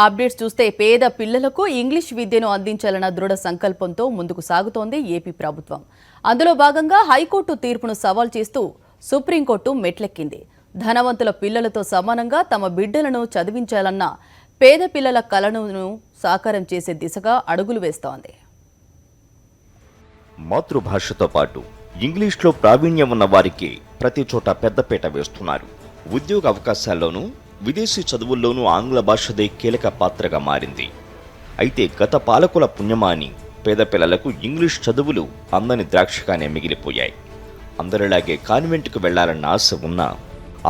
Updates చూస్తే పేద పిల్లలకు ఇంగ్లీష్ విద్యను అందించాలన్న దృఢ సంకల్పంతో ముందుకు సాగుతోంది ఏపీ ప్రభుత్వం. అందులో భాగంగా హైకోర్టు తీర్పును సవాల్ చేస్తూ సుప్రీంకోర్టు మెట్లెక్కింది. ధనవంతుల పిల్లలతో సమానంగా తమ బిడ్డలను చదివించాలన్న పేద పిల్లల కలను సాకారం చేసే దిశగా అడుగులు వేస్తోంది. మాతృభాషతో పాటు ఇంగ్లీష్లో ప్రావీణ్యం ఉన్న వారికి ప్రతి చోట పెద్దపీట వేస్తున్నారు. ఉద్యోగ అవకాశాల్లోనూ విదేశీ చదువుల్లోనూ ఆంగ్ల భాషదే కీలక పాత్రగా మారింది. అయితే గత పాలకుల పుణ్యమాని పేద పిల్లలకు ఇంగ్లీష్ చదువులు అందని ద్రాక్షగానే మిగిలిపోయాయి. అందరిలాగే కాన్వెంట్కు వెళ్లాలన్న ఆశ ఉన్నా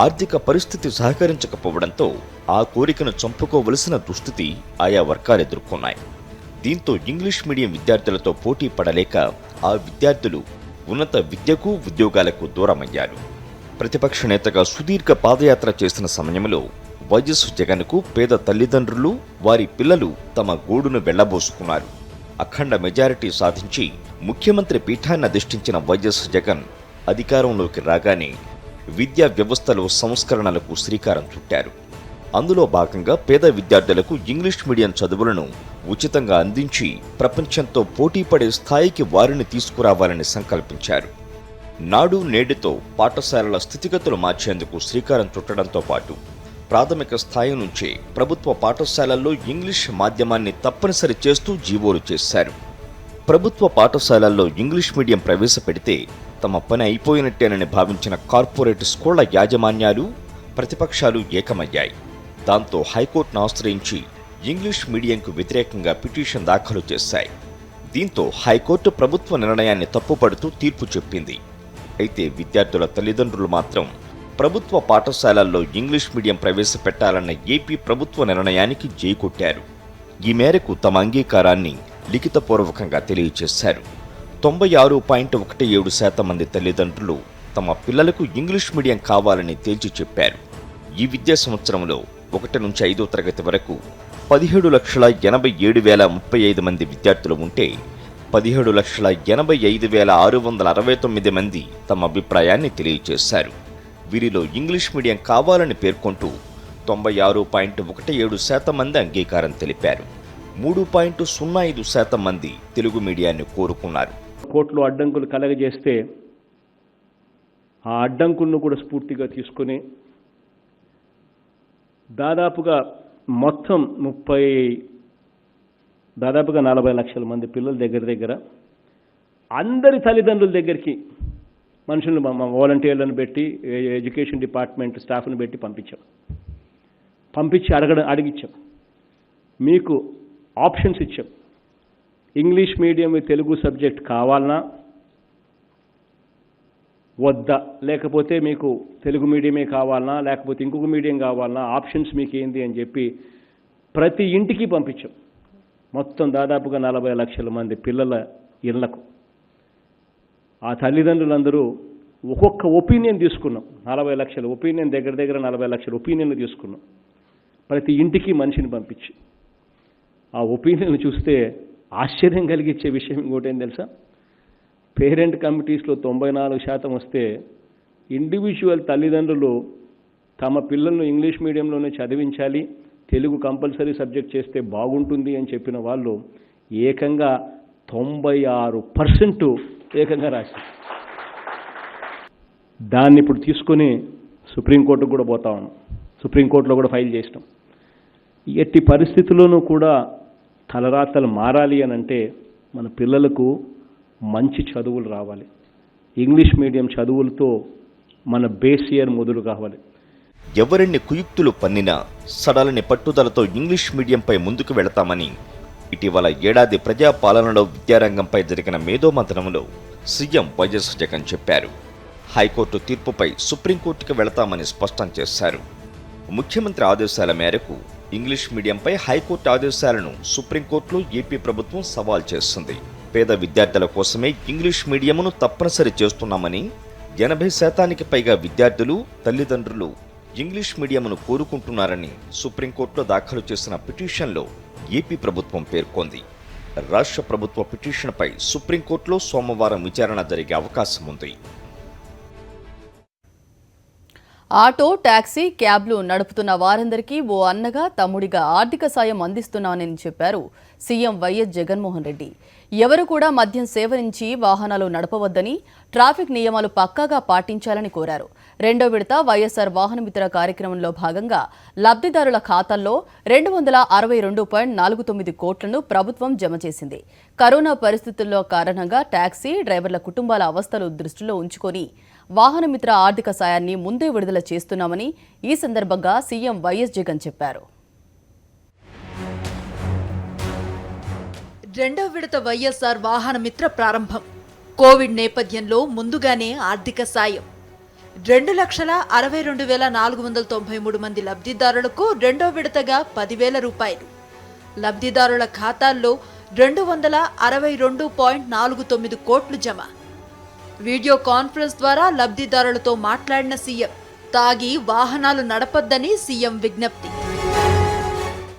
ఆర్థిక పరిస్థితి సహకరించకపోవడంతో ఆ కోరికను చంపుకోవలసిన దుస్థితి ఆయా వర్గాలు ఎదుర్కొన్నాయి. దీంతో ఇంగ్లీష్ మీడియం విద్యార్థులతో పోటీ పడలేక ఆ విద్యార్థులు ఉన్నత విద్యకు ఉద్యోగాలకు దూరమయ్యారు. ప్రతిపక్ష నేతగా సుదీర్ఘ పాదయాత్ర చేసిన సమయంలో వైఎస్ జగన్కు పేద తల్లిదండ్రులు వారి పిల్లలు తమ గోడును వెళ్లబోసుకున్నారు. అఖండ మెజారిటీ సాధించి ముఖ్యమంత్రి పీఠాన్ని అధిష్ఠించిన వైఎస్ జగన్ అధికారంలోకి రాగానే విద్యా వ్యవస్థలో సంస్కరణలకు శ్రీకారం చుట్టారు. అందులో భాగంగా పేద విద్యార్థులకు ఇంగ్లీష్ మీడియం చదువులను ఉచితంగా అందించి ప్రపంచంతో పోటీపడే స్థాయికి వారిని తీసుకురావాలని సంకల్పించారు. నాడు నేడుతో పాఠశాలల స్థితిగతులు మార్చేందుకు శ్రీకారం చుట్టడంతో పాటు ప్రాథమిక స్థాయి నుంచే ప్రభుత్వ పాఠశాలల్లో ఇంగ్లీష్ మాధ్యమాన్ని తప్పనిసరి చేస్తూ జీవోలు చేశారు. ప్రభుత్వ పాఠశాలల్లో ఇంగ్లీష్ మీడియం ప్రవేశపెడితే తమ పని అయిపోయినట్టేనని భావించిన కార్పొరేట్ స్కూళ్ల యాజమాన్యాలు ప్రతిపక్షాలు ఏకమయ్యాయి. దాంతో హైకోర్టును ఆశ్రయించి ఇంగ్లీష్ మీడియంకు వ్యతిరేకంగా పిటిషన్ దాఖలు చేశాయి. దీంతో హైకోర్టు ప్రభుత్వ నిర్ణయాన్ని తప్పుపడుతూ తీర్పు చెప్పింది. అయితే విద్యార్థుల తల్లిదండ్రులు మాత్రం ప్రభుత్వ పాఠశాలల్లో ఇంగ్లీష్ మీడియం ప్రవేశపెట్టాలన్న ఏపీ ప్రభుత్వ నిర్ణయానికి జై కొట్టారు. ఈ మేరకు తమ అంగీకారాన్ని లిఖితపూర్వకంగా తెలియజేశారు. 96.17% మంది తల్లిదండ్రులు తమ పిల్లలకు ఇంగ్లీష్ మీడియం కావాలని తేల్చి చెప్పారు. ఈ విద్యా సంవత్సరంలో 1 నుంచి 5వ తరగతి వరకు 17,87,035 మంది విద్యార్థులు ఉంటే 17,85,669 మంది తమ అభిప్రాయాన్ని తెలియజేశారు. వీరిలో ఇంగ్లీష్ మీడియం కావాలని పేర్కొంటూ 96.17% మంది అంగీకారం తెలిపారు. 3.05% మంది తెలుగు మీడియాన్ని కోరుకున్నారు. కోర్టులో అడ్డంకులు కలగజేస్తే ఆ అడ్డంకులను కూడా స్ఫూర్తిగా తీసుకుని దాదాపుగా మొత్తం 40 లక్షల మంది పిల్లల దగ్గర అందరి తల్లిదండ్రుల దగ్గరికి మనుషులను వాలంటీర్లను పెట్టి ఎడ్యుకేషన్ డిపార్ట్మెంట్ స్టాఫ్ను పెట్టి పంపించి అడిగిచ్చాం. మీకు ఆప్షన్స్ ఇచ్చాం. ఇంగ్లీష్ మీడియం తెలుగు సబ్జెక్ట్ కావాలన్నా వద్దా, లేకపోతే మీకు తెలుగు మీడియమే కావాలన్నా లేకపోతే ఇంకొక మీడియం కావాలన్నా ఆప్షన్స్ మీకు ఏంది అని చెప్పి ప్రతి ఇంటికి పంపించాం. మొత్తం దాదాపుగా 40 లక్షల మంది పిల్లల ఇళ్లకు ఆ తల్లిదండ్రులందరూ ఒక్కొక్క ఒపీనియన్ తీసుకున్నాం. 40 లక్షల ఒపీనియన్ దగ్గర 40 లక్షల ఒపీనియన్లు తీసుకున్నాం. ప్రతి ఇంటికి మనిషిని పంపించి ఆ ఒపీనియన్లు చూస్తే ఆశ్చర్యం కలిగించే విషయం ఇంకోటి ఏం తెలుసా, పేరెంట్ కమిటీస్లో 94% వస్తే ఇండివిజువల్ తల్లిదండ్రులు తమ పిల్లలను ఇంగ్లీష్ మీడియంలోనే చదివించాలి, తెలుగు కంపల్సరీ సబ్జెక్ట్ చేస్తే బాగుంటుంది అని చెప్పిన వాళ్ళు ఏకంగా 96% ఏకంగా రాశారు. దాన్ని ఇప్పుడు తీసుకొని సుప్రీంకోర్టుకు కూడా పోతా ఉన్నాం. సుప్రీంకోర్టులో కూడా ఫైల్ చేసినాం. ఎట్టి పరిస్థితుల్లోనూ కూడా తలరాతలు మారాలి అని అంటే మన పిల్లలకు మంచి చదువులు రావాలి. ఇంగ్లీష్ మీడియం చదువులతో మన బేస్ ఇయర్ మొదలు కావాలి. ఎవరిన్ని కుయుక్తులు పన్నినా సడలని పట్టుదలతో ఇంగ్లీష్ మీడియంపై ముందుకు వెళతామని ఇటీవల ఏడాది ప్రజాపాలనలో విద్యారంగంపై జరిగిన మేధోమథనంలో సీఎం వైఎస్ జగన్ చెప్పారు. హైకోర్టు తీర్పుపై సుప్రీంకోర్టుకు వెళతామని స్పష్టం చేశారు. ముఖ్యమంత్రి ఆదేశాల మేరకు ఇంగ్లీష్ మీడియంపై హైకోర్టు ఆదేశాలను సుప్రీంకోర్టులో ఏపీ ప్రభుత్వం సవాల్ చేస్తుంది. పేద విద్యార్థుల కోసమే ఇంగ్లీష్ మీడియంను తప్పనిసరి చేస్తున్నామని 80% పైగా విద్యార్థులు తల్లిదండ్రులు ఇంగ్లీష్ మీడియంను కోరుకుంటున్నారని సుప్రీంకోర్టులో దాఖలు చేసిన పిటిషన్లో ఏపీ ప్రభుత్వం పేర్కొంది. రాష్ట్ర ప్రభుత్వ పిటిషన్పై సుప్రీంకోర్టులో సోమవారం విచారణ జరిగే అవకాశం ఉంది. ఆటో, టాక్సీ, క్యాబ్లు నడుపుతున్న వారందరికీ ఓ అన్నగా, తమ్ముడిగా ఆర్థిక సాయం అందిస్తున్నానని చెప్పారు సీఎం వైఎస్ జగన్మోహన్ రెడ్డి. ఎవరు కూడా మద్యం సేవరించి వాహనాలు నడపవద్దని, ట్రాఫిక్ నియమాలు పక్కాగా పాటించాలని కోరారు. రెండో విడత వైఎస్ఆర్ వాహనమిత్ర కార్యక్రమంలో భాగంగా లబ్ధిదారుల ఖాతాల్లో 262.49 కోట్లను ప్రభుత్వం జమ చేసింది. కరోనా పరిస్థితుల్లో కారణంగా టాక్సీ డ్రైవర్ల కుటుంబాల అవస్థలు దృష్టిలో ఉంచుకొని వాహనమిత్ర ఆర్థిక సాయాన్ని ముందే విడుదల చేస్తున్నామని ఈ సందర్భంగా సీఎం వైఎస్ జగన్ చెప్పారు. రెండో విడత వైఎస్ఆర్ వాహనమిత్ర ప్రారంభం. కోవిడ్ నేపథ్యంలో ముందుగానే ఆర్థిక సాయం. 2,62,493 మంది లబ్ధిదారులకు రెండో విడతగా 10,000 రూపాయలు. లబ్ధిదారుల ఖాతాల్లో 262.49 కోట్లు జమ. వీడియో కాన్ఫరెన్స్ ద్వారా లబ్ధిదారులతో మాట్లాడిన సీఎం, తాగి వాహనాలు నడపొద్దని సీఎం విజ్ఞప్తి.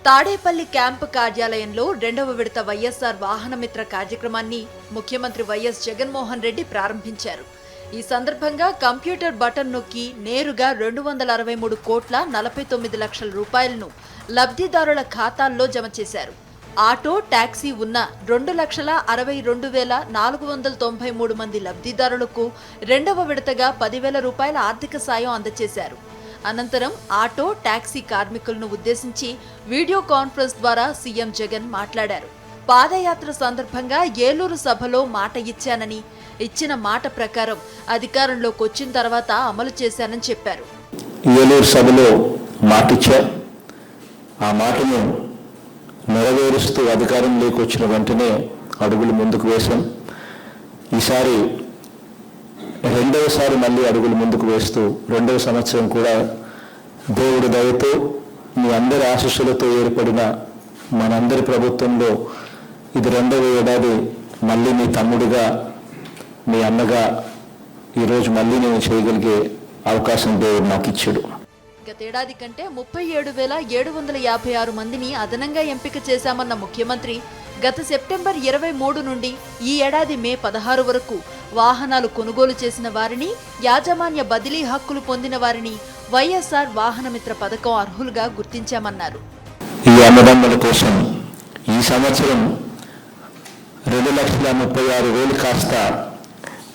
తాడేపల్లి క్యాంపు కార్యాలయంలో రెండవ విడత వైఎస్ఆర్ వాహనమిత్ర కార్యక్రమాన్ని ముఖ్యమంత్రి వైఎస్ జగన్మోహన్ రెడ్డి ప్రారంభించారు. ఈ సందర్భంగా కంప్యూటర్ బటన్ నొక్కి నేరుగా 263.49 లక్షల రూపాయలను లబ్ధిదారుల ఖాతాల్లో జమ చేశారు. ఆటో, టాక్సీ ఉన్న 2,62,493 మంది లబ్ధిదారులకు రెండవ విడతగా 10,000 రూపాయల ఆర్థిక సాయం అందజేశారు. అనంతరం ఆటో, టాక్సీ కార్మికులను ఉద్దేశించి వీడియో కాన్ఫరెన్స్ ద్వారా సీఎం జగన్ మాట్లాడారు. పాదయాత్ర సందర్భంగా ఏలూరు సభలో మాట ఇచ్చానని, ఇచ్చిన మాట ప్రకారం అధికారంలోకి వచ్చిన తర్వాత అమలు చేశానని చెప్పారు. ఏలూరు సభలో మాటిచ్చా, ఆ మాటను నెరవేరుస్తూ అధికారంలోకి వచ్చిన వెంటనే అడుగులు ముందుకు వేశాం. ఈసారి రెండవసారి మళ్ళీ అడుగులు ముందుకు వేస్తూ రెండవ సంవత్సరం కూడా దేవుడి దయతో మీ అందరి ఆశీస్సులతో ఏర్పడిన మనందరి ప్రభుత్వంలో ఇది రెండవ ఏడాది మళ్ళీ మీ తమ్ముడిగా, మీ అన్నగా ఈరోజు మళ్ళీ నేను చేయగలిగే అవకాశం దేవుడు నాకు ఇచ్చాడు. గతేడాది కంటే 37,756 మందిని అదనంగా ఎంపిక చేశామన్న ముఖ్యమంత్రి, గత సెప్టెంబర్ 23 నుండి ఈ ఏడాది మే 16 వరకు వాహనాలు కొనుగోలు చేసిన వారిని, యాజమాన్య బదిలీ హక్కులు పొందిన వారిని వైఎస్ఆర్ వాహనమిత్ర పథకం అర్హులుగా గుర్తించామన్నారు. ఈ అన్నదమ్ముల కోసం ఈ సంవత్సరం 2,36,000 కాస్త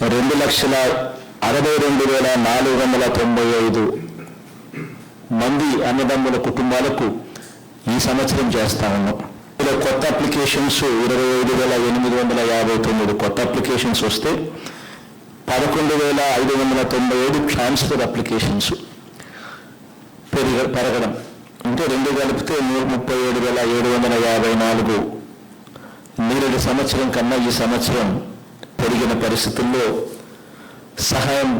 2,62,495 మంది అన్నదమ్ముల కుటుంబాలకు ఈ సంవత్సరం చేస్తా ఉన్నాం. ఇలా కొత్త అప్లికేషన్స్ 25,859 కొత్త అప్లికేషన్స్ వస్తే 11,597 ట్రాన్స్ఫర్ అప్లికేషన్స్ పెరగడం, అంటే రెండు కలిపితే 37,754 నేరేడు సంవత్సరం కన్నా ఈ సంవత్సరం పెరిగిన పరిస్థితుల్లో సహాయం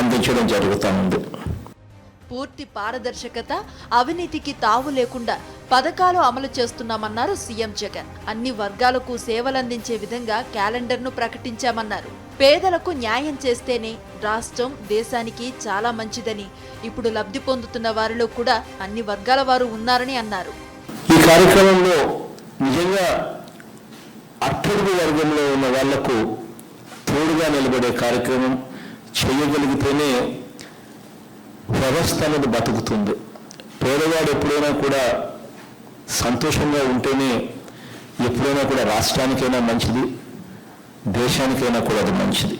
అందించడం జరుగుతూ ఉంది. పూర్తి పారదర్శకత, అవినీతికి తావు లేకుండా పథకాలు అమలు చేస్తున్నామన్నారు సీఎం జగన్. అన్ని వర్గాలకు సేవలందించే విధంగా క్యాలెండర్ను ప్రకటించామన్నారు. పేదలకు న్యాయం చేస్తేనే రాష్ట్రం, దేశానికి చాలా మంచిదని, ఇప్పుడు లబ్ధి పొందుతున్న వారిలో కూడా అన్ని వర్గాల వారు ఉన్నారని అన్నారు. ఈ కార్యక్రమంలో నిజంగా అట్టడుగు వర్గంలో ఉన్న వాళ్లకు తోడుగా నిలబడే కార్యక్రమం చేయగలిగితేనే వ్యవస్థ అనేది బతుకుతుంది. పేదవాడు ఎప్పుడైనా కూడా సంతోషంగా ఉంటేనే ఎప్పుడైనా కూడా రాష్ట్రానికైనా మంచిది, దేశానికైనా కూడా అది మంచిది.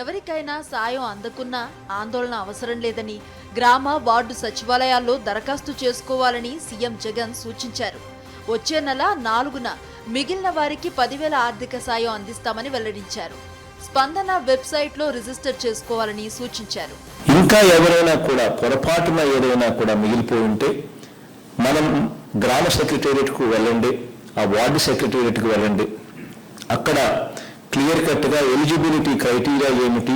ఎవరికైనా సాయం అందకున్నా ఆందోళన అవసరం లేదని, గ్రామ, వార్డు సచివాలయాల్లో దరఖాస్తు చేసుకోవాలని సీఎం జగన్ సూచించారు. వచ్చే నెల 4న మిగిలిన వారికి 10,000 ఆర్థిక సాయం అందిస్తామని వెల్లడించారు. స్పందన వెబ్సైట్లో రిజిస్టర్ చేసుకోవాలని సూచించారు. ఇంకా ఎవరైనా కూడా పొరపాటున ఏదైనా కూడా మిగిలిపోయి ఉంటే మనం గ్రామ సెక్రటేరియట్కు వెళ్ళండి, ఆ వార్డు సెక్రటేరియట్కు వెళ్ళండి. అక్కడ క్లియర్ కట్గా ఎలిజిబిలిటీ క్రైటీరియా ఏమిటి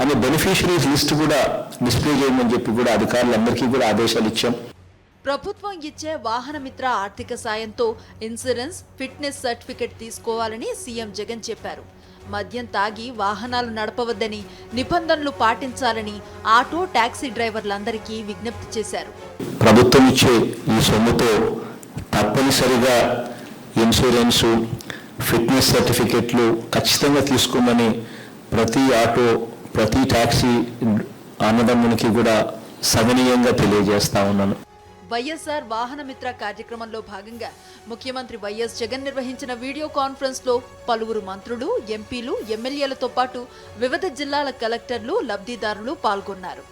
అని బెనిఫిషరీస్ లిస్ట్ కూడా డిస్ప్లే చేయమని చెప్పి కూడా అధికారులందరికీ కూడా ఆదేశాలు ఇచ్చాం. ప్రభుత్వం ఇచ్చే వాహనమిత్ర ఆర్థిక సాయంతో ఇన్సూరెన్స్, ఫిట్నెస్ సర్టిఫికెట్ తీసుకోవాలని సీఎం జగన్ చెప్పారు. మద్యం తాగి వాహనాలు నడపవద్దని, నిబంధనలు పాటించాలని ఆటో, టాక్సీ డ్రైవర్లందరికీ విజ్ఞప్తి చేశారు. ప్రభుత్వం ఇచ్చే ఈ సొమ్ముతో తప్పనిసరిగా ఇన్సూరెన్సు, ఫిట్నెస్ సర్టిఫికెట్లు ఖచ్చితంగా తీసుకోమని ప్రతి ఆటో, ప్రతి టాక్సీ అన్నదమ్మునికి కూడా సవినీయంగా తెలియజేస్తా ఉన్నాను. వైఎస్ఆర్ వాహనమిత్ర కార్యక్రమంలో భాగంగా ముఖ్యమంత్రి వైఎస్ జగన్ నిర్వహించిన వీడియో కాన్ఫరెన్స్ లో పలువురు మంత్రులు, ఎంపీలు, ఎమ్మెల్యేలతో పాటు వివిధ జిల్లాల కలెక్టర్లు, లబ్ధిదారులు పాల్గొన్నారు.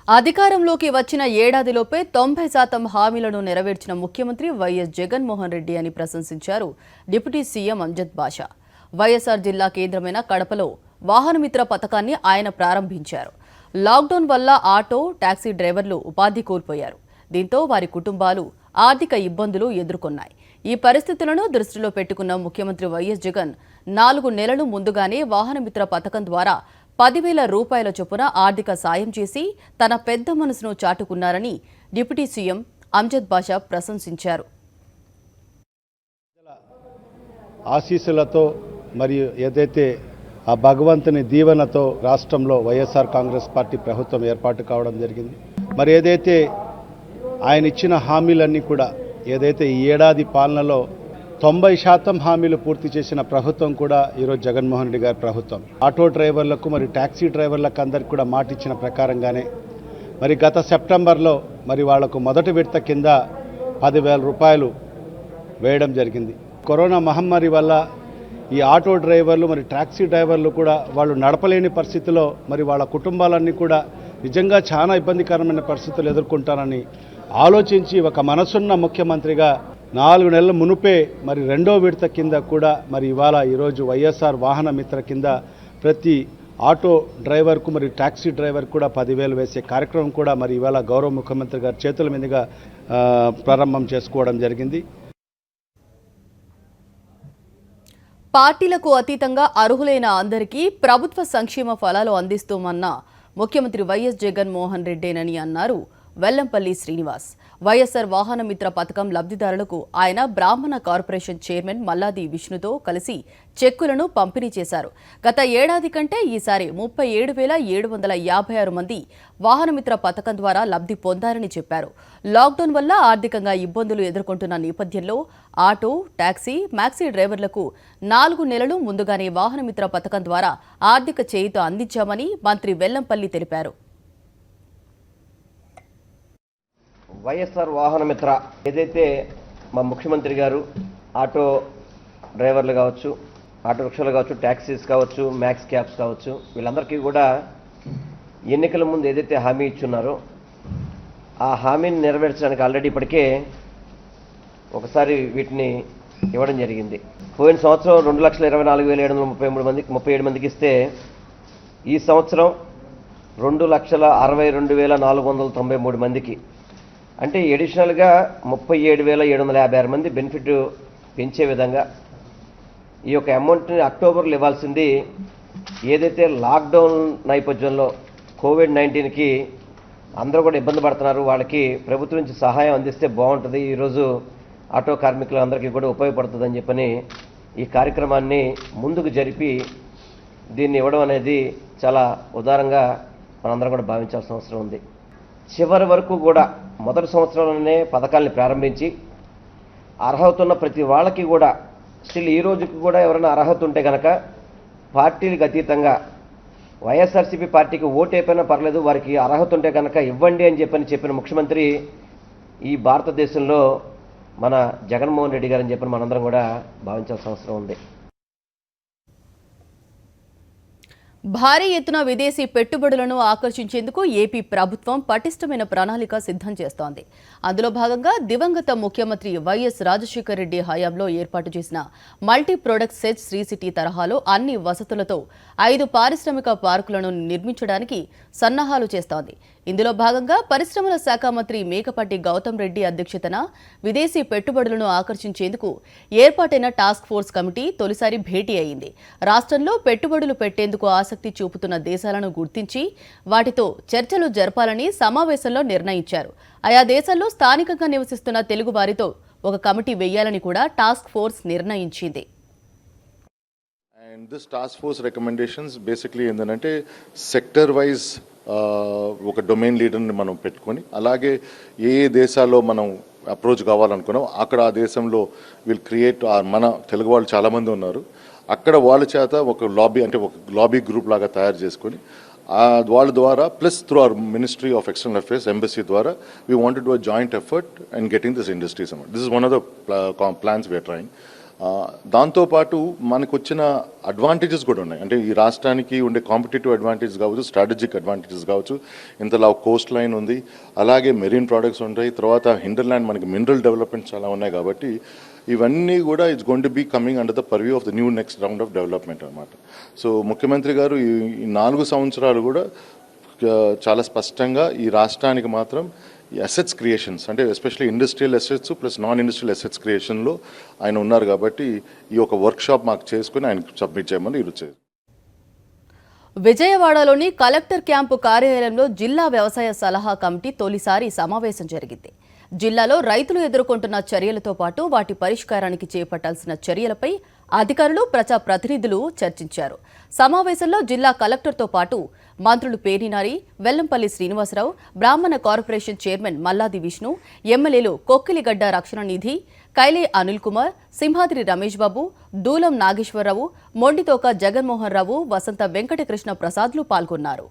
అధికారంలోకి వచ్చిన ఏడాదిలోపే 90% హామీలను నెరవేర్చిన ముఖ్యమంత్రి వైఎస్ జగన్మోహన్ రెడ్డి అని ప్రశంసించారు డిప్యూటీ సీఎం అంజద్ బాషా. వైఎస్ఆర్ జిల్లా కేంద్రమైన కడపలో వాహనమిత్ర పథకాన్ని ఆయన ప్రారంభించారు. లాక్డౌన్ వల్ల ఆటో, టాక్సీ డ్రైవర్లు ఉపాధి కోల్పోయారు. దీంతో వారి కుటుంబాలు ఆర్థిక ఇబ్బందులు ఎదుర్కొన్నాయి. ఈ పరిస్థితులను దృష్టిలో పెట్టుకున్న ముఖ్యమంత్రి వైఎస్ జగన్ 4 నెలలు ముందుగానే వాహనమిత్ర పథకం ద్వారా 10,000 రూపాయల చొప్పున ఆర్థిక సాయం చేసి తన పెద్ద మనసును చాటుకున్నారని డిప్యూటీ సీఎం అంజద్ బాషా ప్రశంసించారు. ఆశీస్సులతో మరియు ఏదైతే ఆ భగవంతుని దీవెనతో రాష్ట్రంలో వైఎస్ఆర్ కాంగ్రెస్ పార్టీ ప్రభుత్వం ఏర్పాటు కావడం జరిగింది. మరి ఏదైతే ఆయన ఇచ్చిన హామీలన్నీ కూడా ఏదైతే ఈ ఏడాది పాలనలో 90% హామీలు పూర్తి చేసిన ప్రభుత్వం కూడా ఈరోజు జగన్మోహన్ రెడ్డి గారి ప్రభుత్వం. ఆటో డ్రైవర్లకు మరి టాక్సీ డ్రైవర్లకు అందరికి కూడా మాట ఇచ్చిన ప్రకారంగానే మరి గత సెప్టెంబర్లో మరి వాళ్లకు మొదటి విడత కింద 10,000 రూపాయలు వేయడం జరిగింది. కరోనా మహమ్మారి వల్ల ఈ ఆటో డ్రైవర్లు మరి టాక్సీ డ్రైవర్లు కూడా వాళ్ళు నడపలేని పరిస్థితిలో మరి వాళ్ళ కుటుంబాలన్నీ కూడా నిజంగా చాలా ఇబ్బందికరమైన పరిస్థితులు ఎదుర్కొంటారని ఆలోచించి ఒక మనసున్న ముఖ్యమంత్రిగా 4 నెలల మునుపే మరి 2వ విడత కింద కూడా మరి ఇవాళ ఈరోజు వైఎస్ఆర్ వాహన మిత్ర కింద ప్రతి ఆటో డ్రైవర్కు మరి టాక్సీ డ్రైవర్ కూడా 10,000 వేసే కార్యక్రమం కూడా మరి ఇవాళ గౌరవ ముఖ్యమంత్రి గారి చేతుల మీదుగా ప్రారంభం చేసుకోవడం జరిగింది. పార్టీలకు అతీతంగా అర్హులైన అందరికీ ప్రభుత్వ సంక్షేమ ఫలాలు అందిస్తామన్న ముఖ్యమంత్రి వైఎస్ జగన్మోహన్ రెడ్డేనని అన్నారు వెల్లంపల్లి శ్రీనివాస్. వైఎస్ఆర్ వాహనమిత్ర పథకం లబ్ధిదారులకు ఆయన బ్రాహ్మణ కార్పొరేషన్ చైర్మన్ మల్లాది విష్ణుతో కలిసి చెక్కులను పంపిణీ చేశారు. గత ఏడాది కంటే ఈసారి 37,756 మంది వాహనమిత్ర పథకం ద్వారా లబ్ధి పొందారని చెప్పారు. లాక్డౌన్ వల్ల ఆర్థికంగా ఇబ్బందులు ఎదుర్కొంటున్న నేపథ్యంలో ఆటో, టాక్సీ, మ్యాక్సీ డ్రైవర్లకు 4 నెలలు ముందుగానే వాహనమిత్ర పథకం ద్వారా ఆర్థిక చేయూత అందించామని మంత్రి వెల్లంపల్లి తెలిపారు. వైఎస్ఆర్ వాహనమిత్ర ఏదైతే మా ముఖ్యమంత్రి గారు ఆటో డ్రైవర్లు కావచ్చు, ఆటో రిక్షాలు కావచ్చు, ట్యాక్సీస్ కావచ్చు, మ్యాక్స్ క్యాబ్స్ కావచ్చు, వీళ్ళందరికీ కూడా ఎన్నికల ముందు ఏదైతే హామీ ఇచ్చున్నారో ఆ హామీని నెరవేర్చడానికి ఆల్రెడీ ఇప్పటికే ఒకసారి వీటిని ఇవ్వడం జరిగింది. పోయిన సంవత్సరం 2,24,737 మందికి ఇస్తే ఈ సంవత్సరం 2,62,493 మందికి, అంటే ఎడిషనల్గా 37,756 మంది బెనిఫిట్ పెంచే విధంగా ఈ యొక్క అమౌంట్ని అక్టోబర్లో ఇవ్వాల్సింది ఏదైతే లాక్డౌన్ నేపథ్యంలో కోవిడ్-19కి అందరూ కూడా ఇబ్బంది పడుతున్నారు, వాళ్ళకి ప్రభుత్వం నుంచి సహాయం అందిస్తే బాగుంటుంది, ఈరోజు ఆటో కార్మికులందరికీ కూడా ఉపయోగపడుతుందని చెప్పని ఈ కార్యక్రమాన్ని ముందుకు జరిపి దీన్ని ఇవ్వడం అనేది చాలా ఉదారంగా మనందరం కూడా భావించాల్సిన అవసరం ఉంది. చివరి వరకు కూడా మొదటి సంవత్సరంలోనే పథకాల్ని ప్రారంభించి అర్హత ఉన్న ప్రతి వాళ్ళకి కూడా స్టిల్ ఈ రోజుకి కూడా ఎవరైనా అర్హత ఉంటే కనుక పార్టీలకు అతీతంగా వైఎస్ఆర్సీపీ పార్టీకి ఓటు అయిపోయినా పర్లేదు, వారికి అర్హత ఉంటే కనుక ఇవ్వండి అని చెప్పిన ముఖ్యమంత్రి ఈ భారతదేశంలో మన జగన్మోహన్ రెడ్డి గారని చెప్పని మనందరం కూడా భావించాల్సిన అవసరం ఉంది. భారీ ఎత్తున విదేశీ పెట్టుబడులను ఆకర్షించేందుకు ఏపీ ప్రభుత్వం పటిష్టమైన ప్రణాళిక సిద్ధం చేస్తోంది. అందులో భాగంగా దివంగత ముఖ్యమంత్రి వైఎస్ రాజశేఖర రెడ్డి హయాంలో ఏర్పాటు చేసిన multi product SEZ Sri City తరహాలో అన్ని వసతులతో 5 పారిశ్రామిక పార్కులను నిర్మించడానికి సన్నాహాలు చేస్తోంది. ఇందులో భాగంగా పరిశ్రమల శాఖ మంత్రి మేకపాటి గౌతమ్ రెడ్డి అధ్యక్షతన విదేశీ పెట్టుబడులను ఆకర్షించేందుకు ఏర్పాటైన టాస్క్ ఫోర్స్ కమిటీ తొలిసారి భేటీ అయింది. రాష్ట్రంలో పెట్టుబడులు పెట్టేందుకు ఆసక్తి చూపుతున్న దేశాలను గుర్తించి వాటితో చర్చలు జరపాలని సమావేశంలో నిర్ణయించారు. ఆయా దేశాల్లో స్థానికంగా నివసిస్తున్న తెలుగు వారితో ఒక కమిటీ వేయాలని కూడా టాస్క్ ఫోర్స్ నిర్ణయించింది. And this task force recommendations basically ఏంటంటే సెక్టర్ వైజ్ ఒక డొమైన్ లీడర్ని మనం పెట్టుకొని, అలాగే ఏ దేశాల్లో మనం అప్రోచ్ కావాలనుకున్నాం అక్కడ ఆ దేశంలో విల్ క్రియేట్, మన తెలుగు వాళ్ళు చాలామంది ఉన్నారు, అక్కడ వాళ్ళ చేత ఒక లాబీ గ్రూప్ లాగా తయారు చేసుకొని వాళ్ళ ద్వారా plus through our ministry of external affairs embassy ద్వారా we wanted to joint effort and getting this industries అన్నమాట. This is one of the plans we are trying. దాంతోపాటు మనకు వచ్చిన అడ్వాంటేజెస్ కూడా ఉన్నాయి. అంటే ఈ రాష్ట్రానికి ఉండే కాంపిటేటివ్ అడ్వాంటేజెస్ కావచ్చు, స్ట్రాటజిక్ అడ్వాంటేజెస్ కావచ్చు. ఇంతలా కోస్ట్ లైన్ ఉంది, అలాగే మెరీన్ ప్రోడక్ట్స్ ఉంటాయి, తర్వాత హిండర్ల్యాండ్ మనకి మినరల్ డెవలప్మెంట్ చాలా ఉన్నాయి. కాబట్టి ఇవన్నీ కూడా it's going to be coming under the purview of the new next round of development అనమాట. సో ముఖ్యమంత్రి గారు ఈ 4 సంవత్సరాలు కూడా చాలా స్పష్టంగా ఈ రాష్ట్రానికి మాత్రం అసెట్స్ క్రియేషన్స్, అంటే especially industrial assets plus non industrial assets క్రియేషన్లో ఆయన ఉన్నారు. కాబట్టి ఈ ఒక వర్క్షాప్ మాకు చేసుకుని ఆయనకు సబ్మిట్ చేయమని ఈరోజు. విజయవాడలోని కలెక్టర్ క్యాంపు కార్యాలయంలో జిల్లా వ్యవసాయ సలహా కమిటీ తొలిసారి సమావేశం జరిగింది. జిల్లాలో రైతులు ఎదుర్కొంటున్న చర్యలతో పాటు వాటి పరిష్కారానికి చేపట్టాల్సిన చర్యలపై అధికారులు, ప్రజాప్రతినిధులు చర్చించారు. సమావేశంలో జిల్లా కలెక్టర్తో పాటు మంత్రులు పేర్నినాని, వెల్లంపల్లి శ్రీనివాసరావు, బ్రాహ్మణ కార్పొరేషన్ చైర్మన్ మల్లాది విష్ణు, ఎమ్మెల్యేలు కొక్కిలిగడ్డ రక్షణ నిధి, కైలే అనిల్ కుమార్, సింహాద్రి రమేష్ బాబు, దూలం నాగేశ్వరరావు, మొండితోక జగన్మోహన్ రావు, వసంత వెంకటకృష్ణ ప్రసాద్లు పాల్గొన్నారు.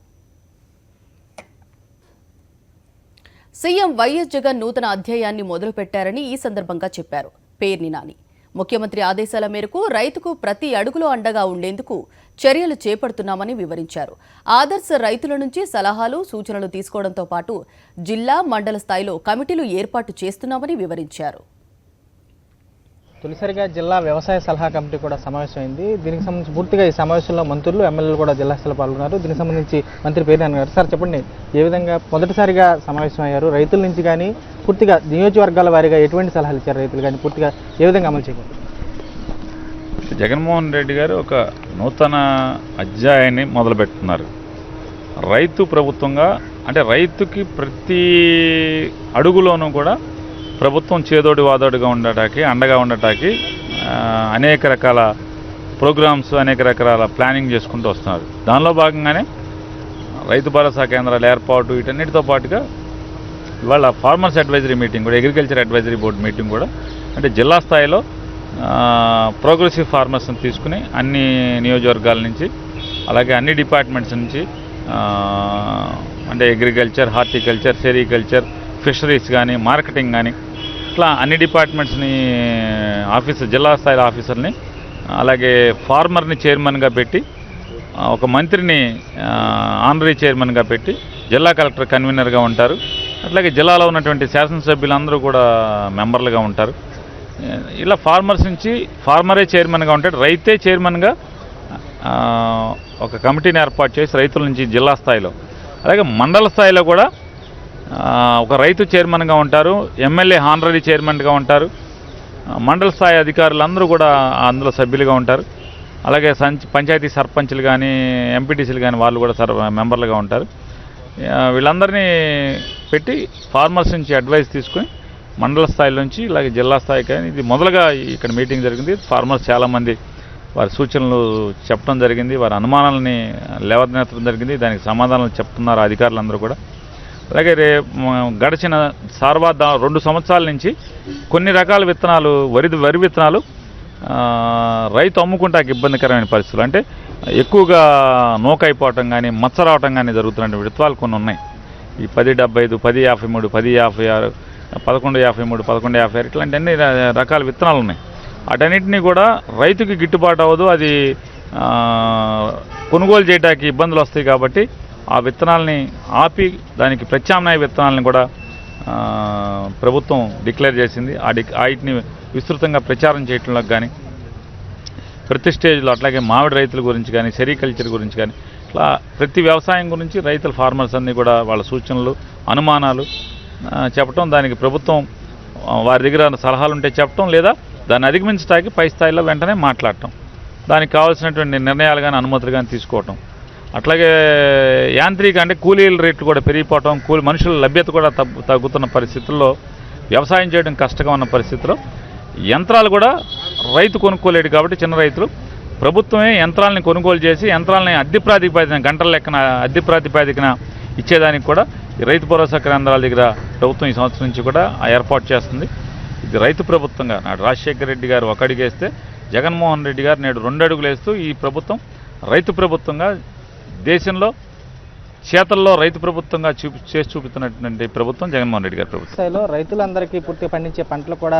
సీఎం వైఎస్ జగన్ నూతన అధ్యాయాన్ని మొదలుపెట్టారని ఈ సందర్భంగా చెప్పారు పేర్నినాని. ముఖ్యమంత్రి ఆదేశాల మేరకు రైతుకు ప్రతి అడుగులో అండగా ఉండేందుకు చర్యలు చేపడుతున్నామని వివరించారు. ఆదర్శ రైతుల నుంచి సలహాలు, సూచనలు తీసుకోవడంతో పాటు జిల్లా, మండల స్థాయిలో కమిటీలు ఏర్పాటు చేస్తున్నామని వివరించారు. తొలిసారిగా జిల్లా వ్యవసాయ సలహా కమిటీ కూడా సమావేశమైంది. దీనికి సంబంధించి పూర్తిగా ఈ సమావేశంలో మంత్రులు, ఎమ్మెల్యేలు కూడా జిల్లా స్థాయిలో పాల్గొన్నారు. దీనికి సంబంధించి మంత్రి పేర్నినాని గారు, సార్ చెప్పండి, ఏ విధంగా మొదటిసారిగా సమావేశం అయ్యారు? రైతుల నుంచి కానీ పూర్తిగా నియోజకవర్గాల వారీగా ఎటువంటి సలహాలు ఇచ్చారు? రైతులు కానీ పూర్తిగా ఏ విధంగా అమలు చేయగలరు? జగన్మోహన్ రెడ్డి గారు ఒక నూతన అధ్యాయాన్ని మొదలుపెడుతున్నారు. రైతు ప్రభుత్వంగా, అంటే రైతుకి ప్రతి అడుగులోనూ కూడా ప్రభుత్వం చేదోడి వాదోడిగా ఉండటానికి, అండగా ఉండటానికి అనేక రకాల ప్రోగ్రామ్స్, అనేక రకాల ప్లానింగ్ చేసుకుంటూ వస్తున్నారు. దానిలో భాగంగానే రైతు భరోసా కేంద్రాల ఏర్పాటు, వీటన్నిటితో పాటుగా ఇవాళ ఫార్మర్స్ అడ్వైజరీ మీటింగ్ కూడా, అగ్రికల్చర్ అడ్వైజరీ బోర్డు మీటింగ్ కూడా, అంటే జిల్లా స్థాయిలో ప్రోగ్రెసివ్ ఫార్మర్స్ని తీసుకుని అన్ని నియోజకవర్గాల నుంచి, అలాగే అన్ని డిపార్ట్మెంట్స్ నుంచి, అంటే అగ్రికల్చర్, హార్టికల్చర్, సెరికల్చర్, ఫిషరీస్ కానీ, మార్కెటింగ్ కానీ, ఇట్లా అన్ని డిపార్ట్మెంట్స్ని జిల్లా స్థాయిలో ఆఫీసర్ని, అలాగే ఫార్మర్ని చైర్మన్గా పెట్టి, ఒక మంత్రిని ఆనరీ చైర్మన్గా పెట్టి, జిల్లా కలెక్టర్ కన్వీనర్గా ఉంటారు. అట్లాగే జిల్లాలో ఉన్నటువంటి శాసనసభ్యులందరూ కూడా మెంబర్లుగా ఉంటారు. ఇలా ఫార్మర్స్ నుంచి ఫార్మరే చైర్మన్గా ఉంటాడు, రైతే చైర్మన్గా ఒక కమిటీని ఏర్పాటు చేసి రైతుల నుంచి జిల్లా స్థాయిలో, అలాగే మండల స్థాయిలో కూడా ఒక రైతు చైర్మన్గా ఉంటారు, ఎమ్మెల్యే హానరీ చైర్మన్గా ఉంటారు, మండల స్థాయి అధికారులందరూ కూడా అందులో సభ్యులుగా ఉంటారు. అలాగే పంచాయతీ సర్పంచ్లు కానీ, ఎంపీటీసీలు కానీ వాళ్ళు కూడా మెంబర్లుగా ఉంటారు. వీళ్ళందరినీ పెట్టి ఫార్మర్స్ నుంచి అడ్వైస్ తీసుకొని మండల స్థాయి నుంచి ఇలాగే జిల్లా స్థాయి కానీ, ఇది మొదలుగా ఇక్కడ మీటింగ్ జరిగింది. ఫార్మర్స్ చాలామంది వారి సూచనలు చెప్పడం జరిగింది, వారి అనుమానాలని లేవనెత్తడం జరిగింది, దానికి సమాధానాలు చెప్తున్నారు అధికారులందరూ కూడా. అలాగే గడిచిన 2 సంవత్సరాల నుంచి కొన్ని రకాల విత్తనాలు, వరి విత్తనాలు రైతు అమ్ముకుంటాకి ఇబ్బందికరమైన పరిస్థితులు, అంటే ఎక్కువగా నూకైపోవటం కానీ, మచ్చ రావటం కానీ జరుగుతున్న విత్తనాలు కొన్ని ఉన్నాయి. ఈ 1075, 1053, 1056, 1153, 1156 ఇట్లాంటి అన్ని రకాల విత్తనాలు ఉన్నాయి. వాటన్నిటినీ కూడా రైతుకి గిట్టుబాటు అవ్వదు, అది కొనుగోలు చేయడానికి ఇబ్బందులు వస్తాయి. కాబట్టి ఆ విత్తనాలని ఆపి దానికి ప్రత్యామ్నాయ విత్తనాలను కూడా ప్రభుత్వం డిక్లేర్ చేసింది. వాటిని విస్తృతంగా ప్రచారం చేయటంలో కానీ, ప్రతి స్టేజ్లో, అట్లాగే మామిడి రైతుల గురించి కానీ, సెరికల్చర్ గురించి కానీ, ఇట్లా ప్రతి వ్యవసాయం గురించి రైతుల ఫార్మర్స్ అన్నీ కూడా వాళ్ళ సూచనలు, అనుమానాలు చెప్పటం, దానికి ప్రభుత్వం వారి దగ్గర సలహాలు ఉంటే చెప్పటం, లేదా దాన్ని అధిగమించడానికి పై స్థాయిలో వెంటనే మాట్లాడటం, దానికి కావాల్సినటువంటి నిర్ణయాలు కానీ, అనుమతులు కానీ తీసుకోవటం. అట్లాగే యాంత్రిక, అంటే కూలీల రేట్లు కూడా పెరిగిపోవటం, మనుషుల లభ్యత కూడా తగ్గుతున్న పరిస్థితుల్లో, వ్యవసాయం చేయడం కష్టంగా ఉన్న పరిస్థితుల్లో యంత్రాలు కూడా రైతు కొనుక్కోలేడు. కాబట్టి చిన్న రైతులు ప్రభుత్వమే యంత్రాలని కొనుగోలు చేసి యంత్రాలని అద్దె ప్రాతిపదికన, గంటల లెక్కన అద్దె ప్రాతిపదికన ఇచ్చేదానికి కూడా ఈ రైతు భరోసా కేంద్రాల దగ్గర ప్రభుత్వం ఈ సంవత్సరం నుంచి కూడా ఏర్పాటు చేస్తుంది. ఇది రైతు ప్రభుత్వంగా నాడు రాజశేఖర రెడ్డి గారు 1 అడుగు వేస్తే, జగన్మోహన్ రెడ్డి గారు నేడు 2 అడుగులు వేస్తూ ఈ ప్రభుత్వం రైతు ప్రభుత్వంగా దేశంలో చేతల్లో రైతు ప్రభుత్వంగా చేసి చూపుతున్నటువంటి ప్రభుత్వం జగన్మోహన్ రెడ్డి గారి ప్రభుత్వం. స్థాయిలో రైతులందరికీ పూర్తిగా పండించే పంటలు కూడా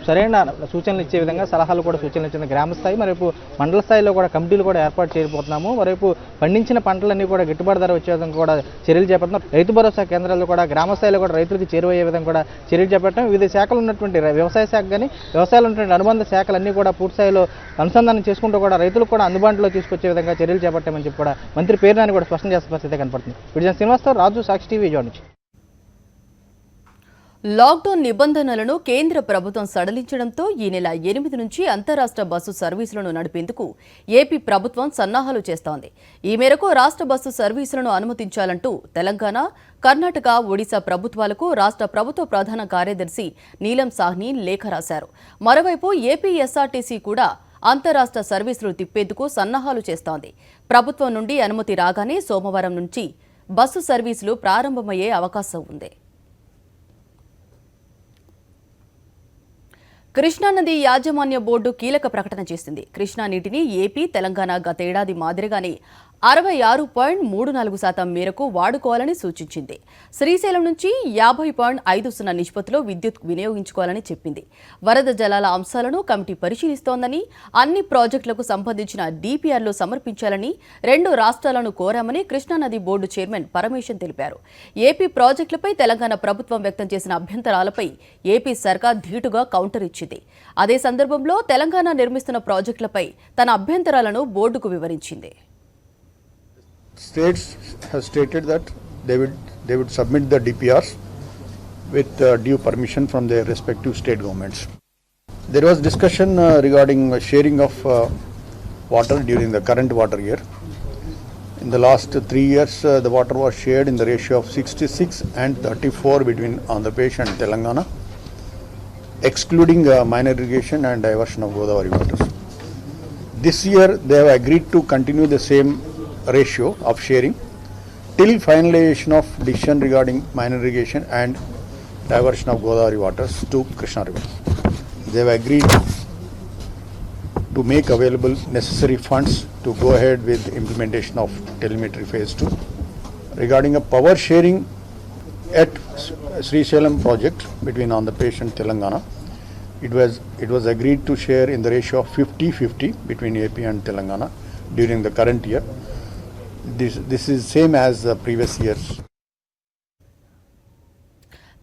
సరైన సూచనలు ఇచ్చే విధంగా సలహాలు కూడా సూచనలు ఇచ్చింది గ్రామ స్థాయి, మరోవైపు మండల స్థాయిలో కూడా కమిటీలు కూడా ఏర్పాటు చేయబోతున్నాము. మరోవైపు పండించిన పంటలన్నీ కూడా గిట్టుబాటు ధర వచ్చే విధంగా కూడా చర్యలు చేపడుతున్నాం. రైతు భరోసా కేంద్రాల్లో కూడా గ్రామ స్థాయిలో కూడా రైతులకు చేరువయ్యే విధంగా కూడా చర్యలు చేపట్టడం. వివిధ శాఖలు ఉన్నటువంటి వ్యవసాయ శాఖ కానీ వ్యవసాయంలో ఉన్నటువంటి అనుబంధ శాఖలన్నీ కూడా పూర్తి స్థాయిలో అనుసంధానం చేసుకుంటూ కూడా రైతులకు కూడా అందుబాటులో తీసుకొచ్చే విధంగా చర్యలు చేపట్టామని చెప్పి కూడా మంత్రి పేర్నాని కూడా స్పష్టం చేసే పరిస్థితి కనపడుతుంది. విజయన్ శ్రీనివాసరావు, రాజు, సాక్షి టీవీ, విజయవాడ నుంచి. లాక్డౌన్ నిబంధనలను కేంద్ర ప్రభుత్వం సడలించడంతో ఈ నెల 8 నుంచి అంతరాష్ట్ర బస్సు సర్వీసులను నడిపేందుకు ఏపీ ప్రభుత్వం సన్నాహాలు చేస్తోంది. ఈ మేరకు రాష్ట్ర బస్సు సర్వీసులను అనుమతించాలంటూ తెలంగాణ, కర్ణాటక, ఒడిశా ప్రభుత్వాలకు రాష్ట్ర ప్రభుత్వ ప్రధాన కార్యదర్శి నీలం సాహ్ని లేఖ రాశారు. మరోవైపు ఏపీ ఎస్ఆర్టీసీ కూడా అంతరాష్ట్ర సర్వీసులు తిప్పేందుకు సన్నాహాలు చేస్తోంది. ప్రభుత్వం నుండి అనుమతి రాగానే సోమవారం నుంచి బస్సు సర్వీసులు ప్రారంభమయ్యే అవకాశం ఉంది. కృష్ణానది యాజమాన్య బోర్డు కీలక ప్రకటన చేసింది. కృష్ణా నీటిని ఏపీ, తెలంగాణ గతేడాది మాదిరిగానే 66.34% మేరకు వాడుకోవాలని సూచించింది. శ్రీశైలం నుంచి 50.50 నిష్పత్తిలో విద్యుత్ వినియోగించుకోవాలని చెప్పింది. వరద జలాల అంశాలను కమిటీ పరిశీలిస్తోందని, అన్ని ప్రాజెక్టులకు సంబంధించిన డీపీఆర్లు సమర్పించాలని 2 రాష్ట్రాలను కోరామని కృష్ణానది బోర్డు చైర్మన్ పరమేశన్ తెలిపారు. ఏపీ ప్రాజెక్టులపై తెలంగాణ ప్రభుత్వం వ్యక్తం చేసిన అభ్యంతరాలపై ఏపీ సర్కార్ ధీటుగా కౌంటర్ ఇచ్చింది. అదే సందర్భంలో తెలంగాణ నిర్మిస్తున్న ప్రాజెక్టులపై తన అభ్యంతరాలను బోర్డుకు వివరించింది. States have stated that they would submit the DPRs with due permission from their respective state governments. There was discussion regarding sharing of water during the current water year. In the last 3 years, the water was shared in the ratio of 66 and 34 between Andhra Pradesh and Telangana, excluding minor irrigation and diversion of Godavari waters. This year, they have agreed to continue the same ratio of sharing till finalization of decision regarding minor irrigation and diversion of Godavari waters to Krishna River. They have agreed to make available necessary funds to go ahead with implementation of telemetry phase 2. Regarding a power sharing at Srisailam project between Andhra Pradesh and Telangana, it was agreed to share in the ratio of 50-50 between AP and Telangana during the current year. This is same as the previous years.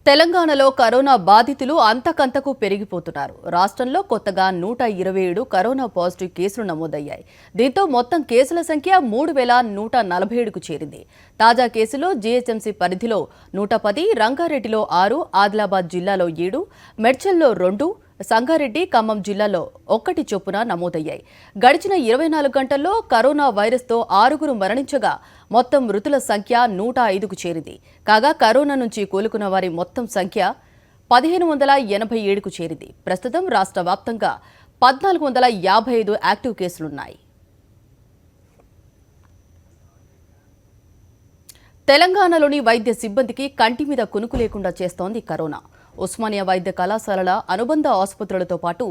తెలంగాణలో corona బాధితులు అంతకంతకు పెరిగిపోతున్నారు. రాష్ట్రంలో కొత్తగా 127 corona positive కేసులు నమోదయ్యాయి. దీంతో మొత్తం కేసుల సంఖ్య 3147కు చేరింది. తాజా కేసులో జీహెచ్ఎంసీ పరిధిలో 110, రంగారెడ్డిలో 6, ఆదిలాబాద్ జిల్లాలో 7, మెడ్చల్లో 2, సంగారెడ్డి, ఖమ్మం జిల్లాలో 1 చొప్పున నమోదయ్యాయి. గడిచిన 24 గంటల్లో కరోనా వైరస్తో 6 మరణించగా మొత్తం మృతుల సంఖ్య 105కు చేరింది. కాగా కరోనా నుంచి కోలుకున్న వారి మొత్తం సంఖ్య 1587కు చేరింది. ప్రస్తుతం రాష్ట్ర వ్యాప్తంగా 1455 యాక్టివ్ కేసులున్నాయి. తెలంగాణలోని వైద్య సిబ్బందికి కంటి మీద కునుకు లేకుండా చేస్తోంది కరోనా. ఉస్మానియా వైద్య కళాశాలల అనుబంధ ఆసుపత్రులతో పాటు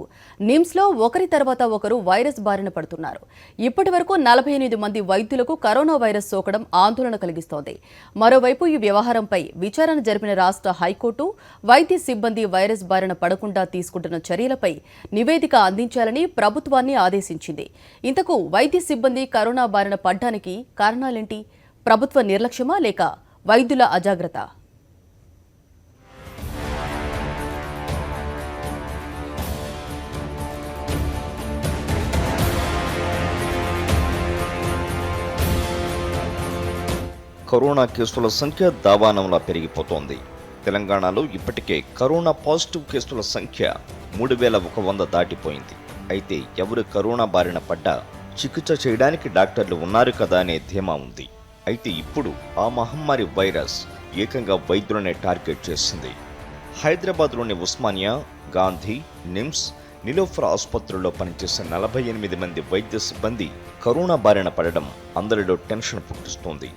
నిమ్స్లో ఒకరి తర్వాత ఒకరు వైరస్ బారిన పడుతున్నారు. ఇప్పటి వరకు 48 మంది వైద్యులకు కరోనా వైరస్ సోకడం ఆందోళన కలిగిస్తోంది. మరోవైపు ఈ వ్యవహారంపై విచారణ జరిపిన రాష్ట్ర హైకోర్టు వైద్య సిబ్బంది వైరస్ బారిన పడకుండా తీసుకుంటున్న చర్యలపై నివేదిక అందించాలని ప్రభుత్వాన్ని ఆదేశించింది. ఇంతకు వైద్య సిబ్బంది కరోనా బారిన పడ్డానికి కారణాలేంటి? ప్రభుత్వ నిర్లక్ష్యమా లేక వైద్యుల అజాగ్రత్త? కరోనా కేసుల సంఖ్య దావానంలా పెరిగిపోతోంది. తెలంగాణలో ఇప్పటికే కరోనా పాజిటివ్ కేసుల సంఖ్య 3100 దాటిపోయింది. అయితే ఎవరు కరోనా బారిన పడ్డా చికిత్స చేయడానికి డాక్టర్లు ఉన్నారు కదా అనే ధీమా ఉంది. అయితే ఇప్పుడు ఆ మహమ్మారి వైరస్ ఏకంగా వైద్యులనే టార్గెట్ చేసింది. హైదరాబాద్లోని ఉస్మానియా, గాంధీ, నిమ్స్, నిలోఫర్ ఆసుపత్రుల్లో పనిచేసే 48 మంది వైద్య సిబ్బంది కరోనా బారిన పడడం అందరిలో టెన్షన్ పుట్టిస్తోంది.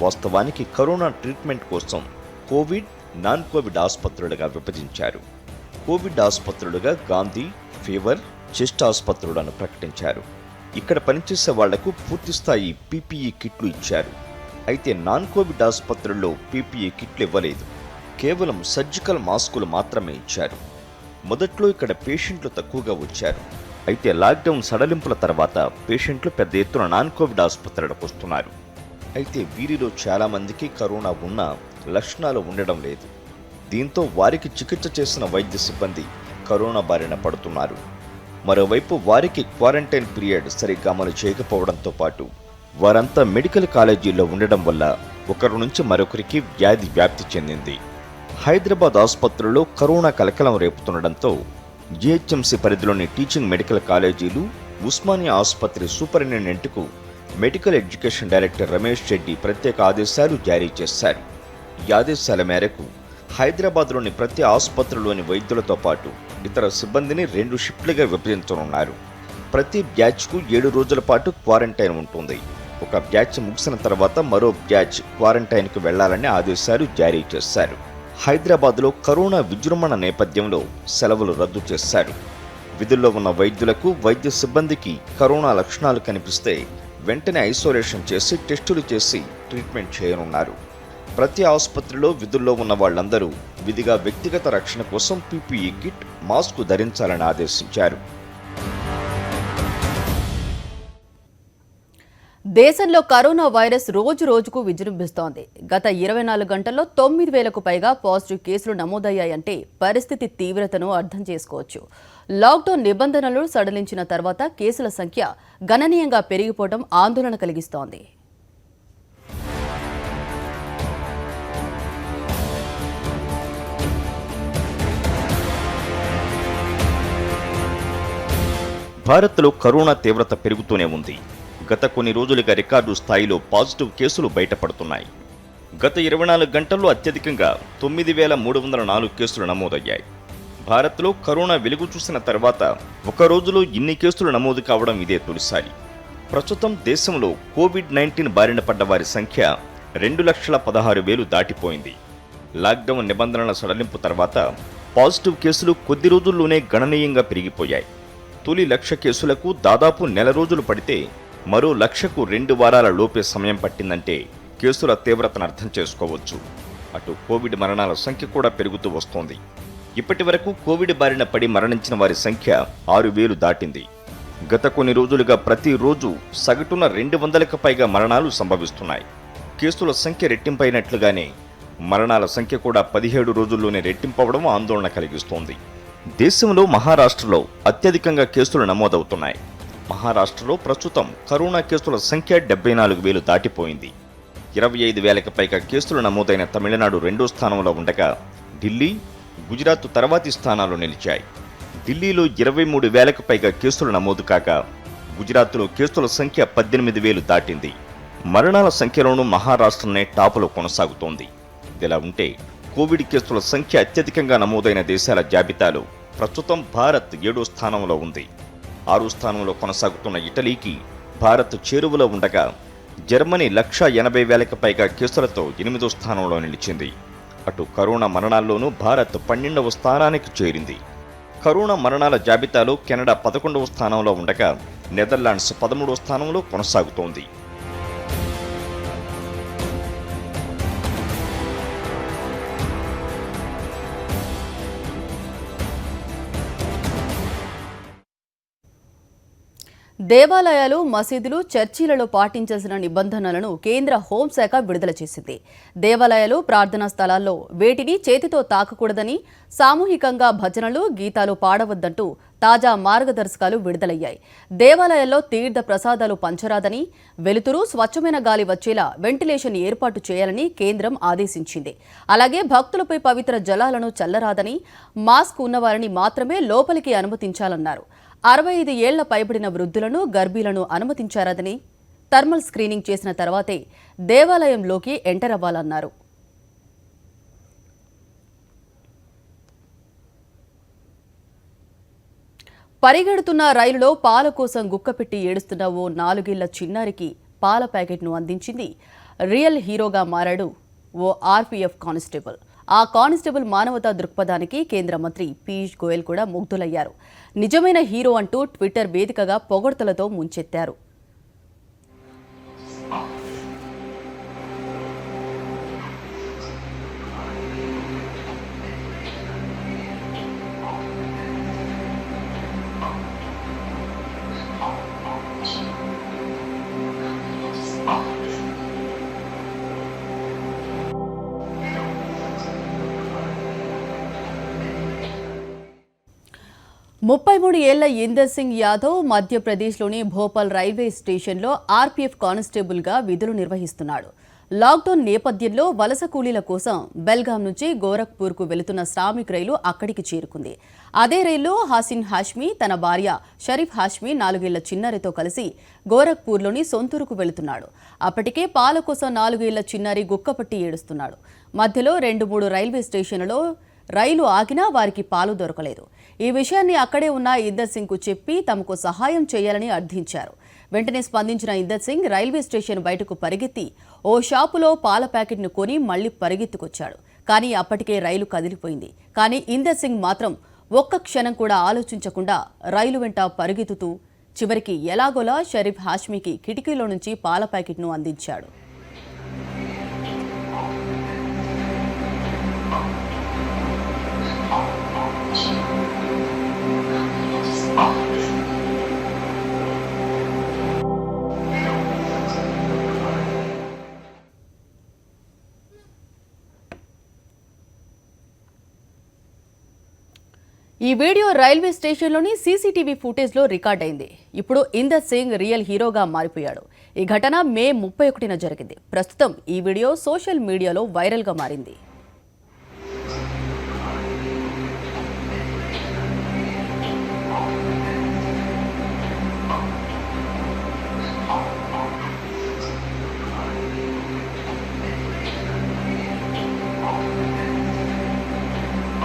వాస్తవానికి కరోనా ట్రీట్మెంట్ కోసం కోవిడ్, నాన్ కోవిడ్ ఆసుపత్రులుగా విభజించారు. కోవిడ్ ఆసుపత్రులుగా గాంధీ, ఫీవర్, చెస్ట్ ఆసుపత్రులను ప్రకటించారు. ఇక్కడ పనిచేసే వాళ్లకు పూర్తిస్థాయి పీపీఈ కిట్లు ఇచ్చారు. అయితే నాన్ కోవిడ్ ఆసుపత్రుల్లో పీపీఈ కిట్లు ఇవ్వలేదు. కేవలం సర్జికల్ మాస్కులు మాత్రమే ఇచ్చారు. మొదట్లో ఇక్కడ పేషెంట్లు తక్కువగా వచ్చారు. అయితే లాక్డౌన్ సడలింపుల తర్వాత పేషెంట్లు పెద్ద ఎత్తున నాన్ కోవిడ్ ఆసుపత్రులకు వస్తున్నారు. అయితే వీరిలో చాలామందికి కరోనా ఉన్నా లక్షణాలు ఉండడం లేదు. దీంతో వారికి చికిత్స చేసిన వైద్య సిబ్బంది కరోనా బారిన పడుతున్నారు. మరోవైపు వారికి క్వారంటైన్ పీరియడ్ సరిగ్గా అమలు చేయకపోవడంతో పాటు వారంతా మెడికల్ కాలేజీల్లో ఉండడం వల్ల ఒకరి నుంచి మరొకరికి వ్యాధి వ్యాప్తి చెందింది. హైదరాబాద్ ఆసుపత్రుల్లో కరోనా కలకలం రేపుతుండడంతో జీహెచ్ఎంసీ పరిధిలోని టీచింగ్ మెడికల్ కాలేజీలు, ఉస్మానియా ఆసుపత్రి సూపరింటెండెంట్కు medical education director Ramesh Reddy ప్రత్యేక ఆదేశాలు జారీ చేశారు. ఈ ఆదేశాల మేరకు హైదరాబాద్లోని ప్రతి ఆసుపత్రిలోని వైద్యులతో పాటు ఇతర సిబ్బందిని 2 షిఫ్ట్లుగా విభజించనున్నారు. ప్రతి బ్యాచ్కు 7 రోజుల పాటు క్వారంటైన్ ఉంటుంది. ఒక బ్యాచ్ ముగిసిన తర్వాత మరో బ్యాచ్ క్వారంటైన్కు వెళ్లాలని ఆదేశాలు జారీ చేశారు. హైదరాబాద్లో కరోనా విజృంభణ నేపథ్యంలో సెలవులు రద్దు చేశారు. విధుల్లో ఉన్న వైద్యులకు, వైద్య సిబ్బందికి కరోనా లక్షణాలు కనిపిస్తే వెంటనే ఐసోలేషన్ చేసి టెస్టులు చేసి ట్రీట్మెంట్ చేయనున్నారు. ప్రతి ఆసుపత్రిలో విధుల్లో ఉన్న వాళ్లందరూ విధిగా వ్యక్తిగత రక్షణ కోసం పీపీఈ కిట్, మాస్కు ధరించాలని ఆదేశించారు. దేశంలో కరోనా వైరస్ రోజు రోజుకు విజృంభిస్తోంది. గత 24 గంటల్లో 9,000కు పైగా పాజిటివ్ కేసులు నమోదయ్యాయంటే పరిస్థితి తీవ్రతను అర్థం చేసుకోవచ్చు. లాక్డౌన్ నిబంధనలు సడలించిన తర్వాత కేసుల సంఖ్య గణనీయంగా పెరిగిపోవడం ఆందోళన కలిగిస్తోంది. భారత్లో కరోనా తీవ్రత పెరుగుతూనే ఉంది. గత కొన్ని రోజులుగా రికార్డు స్థాయిలో పాజిటివ్ కేసులు బయటపడుతున్నాయి. గత 24 గంటల్లో అత్యధికంగా 9,304 కేసులు నమోదయ్యాయి. భారత్లో కరోనా వెలుగు చూసిన తర్వాత ఒక రోజులో ఇన్ని కేసులు నమోదు కావడం ఇదే తొలిసారి. ప్రస్తుతం దేశంలో కోవిడ్-19 బారిన పడ్డ వారి సంఖ్య 2,16,000 దాటిపోయింది. లాక్డౌన్ నిబంధనల సడలింపు తర్వాత పాజిటివ్ కేసులు కొద్ది రోజుల్లోనే గణనీయంగా పెరిగిపోయాయి. తొలి 1,00,000 కేసులకు దాదాపు నెల రోజులు పడితే మరో 1,00,000కు 2 వారాల లోపే సమయం పట్టిందంటే కేసుల తీవ్రతను అర్థం చేసుకోవచ్చు. అటు కోవిడ్ మరణాల సంఖ్య కూడా పెరుగుతూ వస్తోంది. ఇప్పటి వరకు కోవిడ్ బారిన పడి మరణించిన వారి సంఖ్య 6,000 దాటింది. గత కొన్ని రోజులుగా ప్రతిరోజు సగటున 200కు పైగా మరణాలు సంభవిస్తున్నాయి. కేసుల సంఖ్య రెట్టింపైనట్లుగానే మరణాల సంఖ్య కూడా 17 రోజుల్లోనే రెట్టింపవడం ఆందోళన కలిగిస్తోంది. దేశంలో మహారాష్ట్రలో అత్యధికంగా కేసులు నమోదవుతున్నాయి. మహారాష్ట్రలో ప్రస్తుతం కరోనా కేసుల సంఖ్య 74,000 దాటిపోయింది. 25,000కు పైగా కేసులు నమోదైన తమిళనాడు 2వ స్థానంలో ఉండగా ఢిల్లీ, గుజరాత్ తర్వాతి స్థానాల్లో నిలిచాయి. ఢిల్లీలో 23,000కు పైగా కేసులు నమోదు కాగా గుజరాత్లో కేసుల సంఖ్య 18,000 దాటింది. మరణాల సంఖ్యలోనూ మహారాష్ట్రనే టాపులో కొనసాగుతోంది. ఇదిలా ఉంటే కోవిడ్ కేసుల సంఖ్య అత్యధికంగా నమోదైన దేశాల జాబితాలో ప్రస్తుతం భారత్ 7వ స్థానంలో ఉంది. 6వ స్థానంలో కొనసాగుతున్న ఇటలీకి భారత్ చేరువలో ఉండగా జర్మనీ 1,80,000కు పైగా కేసులతో 8వ స్థానంలో నిలిచింది. అటు కరోనా మరణాల్లోనూ భారత్ 12వ స్థానానికి చేరింది. కరోనా మరణాల జాబితాలో కెనడా 11వ స్థానంలో ఉండగా నెదర్లాండ్స్ 13వ స్థానంలో కొనసాగుతోంది. దేవాలయాలు, మసీదులు, చర్చిలలో పాటించాల్సిన నిబంధనలను కేంద్ర హోంశాఖ విడుదల చేసింది. దేవాలయాలు, ప్రార్థనా స్థలాల్లో వేటిని చేతితో తాకకూడదని, సామూహికంగా భజనలు, గీతాలు పాడవద్దంటూ తాజా మార్గదర్శకాలు విడుదలయ్యాయి. దేవాలయాల్లో తీర్థ ప్రసాదాలు పంచరాదని, వెలుతురు, స్వచ్ఛమైన గాలి వచ్చేలా వెంటిలేషన్ ఏర్పాటు చేయాలని కేంద్రం ఆదేశించింది. అలాగే భక్తులపై పవిత్ర జలాలను చల్లరాదని, మాస్క్ ఉన్నవారిని మాత్రమే లోపలికి అనుమతించాలన్నారు. 65 ఏళ్ల పైబడిన వృద్ధులను, గర్భిణులను అనుమతించారని, థర్మల్ స్క్రీనింగ్ చేసిన తర్వాతే దేవాలయంలోకి ఎంటర్ అవ్వాలన్నారు. పరిగెడుతున్న రైలులో పాల కోసం గుక్కపెట్టి ఏడుస్తున్న ఓ 4 ఏళ్ల చిన్నారికి పాల ప్యాకెట్ను అందించింది. రియల్ హీరోగా మారాడు ఓ ఆర్పీఎఫ్ కానిస్టేబుల్. ఆ కానిస్టేబుల్ మానవతా దృక్పథానికి కేంద్ర మంత్రి పీయూష్ గోయల్ కూడా ముగ్ధులయ్యారు. నిజమైన హీరో అంటూ ట్విట్టర్ వేదికగా పొగడ్తలతో ముంచెత్తారు. 33 ఏళ్ల ఇందర్ సింగ్ యాదవ్ మధ్యప్రదేశ్లోని భోపాల్ రైల్వే స్టేషన్లో ఆర్పీఎఫ్ కానిస్టేబుల్గా విధులు నిర్వహిస్తున్నాడు. లాక్డౌన్ నేపథ్యంలో వలస కూలీల కోసం బెల్గాం నుంచి గోరఖ్పూర్కు వెళుతున్న శ్రామిక్ రైలు అక్కడికి చేరుకుంది. అదే రైల్లో హసీన్ హాష్మీ తన భార్య షరీఫ్ హాష్మీ 4 ఏళ్ల చిన్నారితో కలిసి గోరఖ్పూర్లోని సొంతూరుకు వెళుతున్నాడు. అప్పటికే పాల కోసం 4 ఏళ్ల చిన్నారి గుక్కపట్టి ఏడుస్తున్నాడు. మధ్యలో 2-3 రైల్వే స్టేషన్లలో రైలు ఆగినా వారికి పాలు దొరకలేదు. ఈ విషయాన్ని అక్కడే ఉన్న ఇందర్ సింగ్కు చెప్పి తమకు సహాయం చేయాలని అర్థించారు. వెంటనే స్పందించిన ఇందర్ సింగ్ రైల్వే స్టేషన్ బయటకు పరిగెత్తి ఓ షాపులో పాల ప్యాకెట్ను కొని మళ్లీ పరిగెత్తుకొచ్చాడు. కానీ అప్పటికే రైలు కదిలిపోయింది. కానీ ఇందర్ సింగ్ మాత్రం ఒక్క క్షణం కూడా ఆలోచించకుండా రైలు వెంట పరిగెత్తుతూ చివరికి ఎలాగోలా షరీఫ్ హాష్మీకి కిటికీలో నుంచి పాల ప్యాకెట్ను అందించాడు. ఈ వీడియో రైల్వే స్టేషన్లోని సీసీటీవీ ఫుటేజ్లో రికార్డ్ అయింది. ఇప్పుడు ఇందర్ సింగ్ రియల్ హీరోగా మారిపోయాడు. ఈ ఘటన మే 31న జరిగింది. ప్రస్తుతం ఈ వీడియో సోషల్ మీడియాలో వైరల్గా మారింది.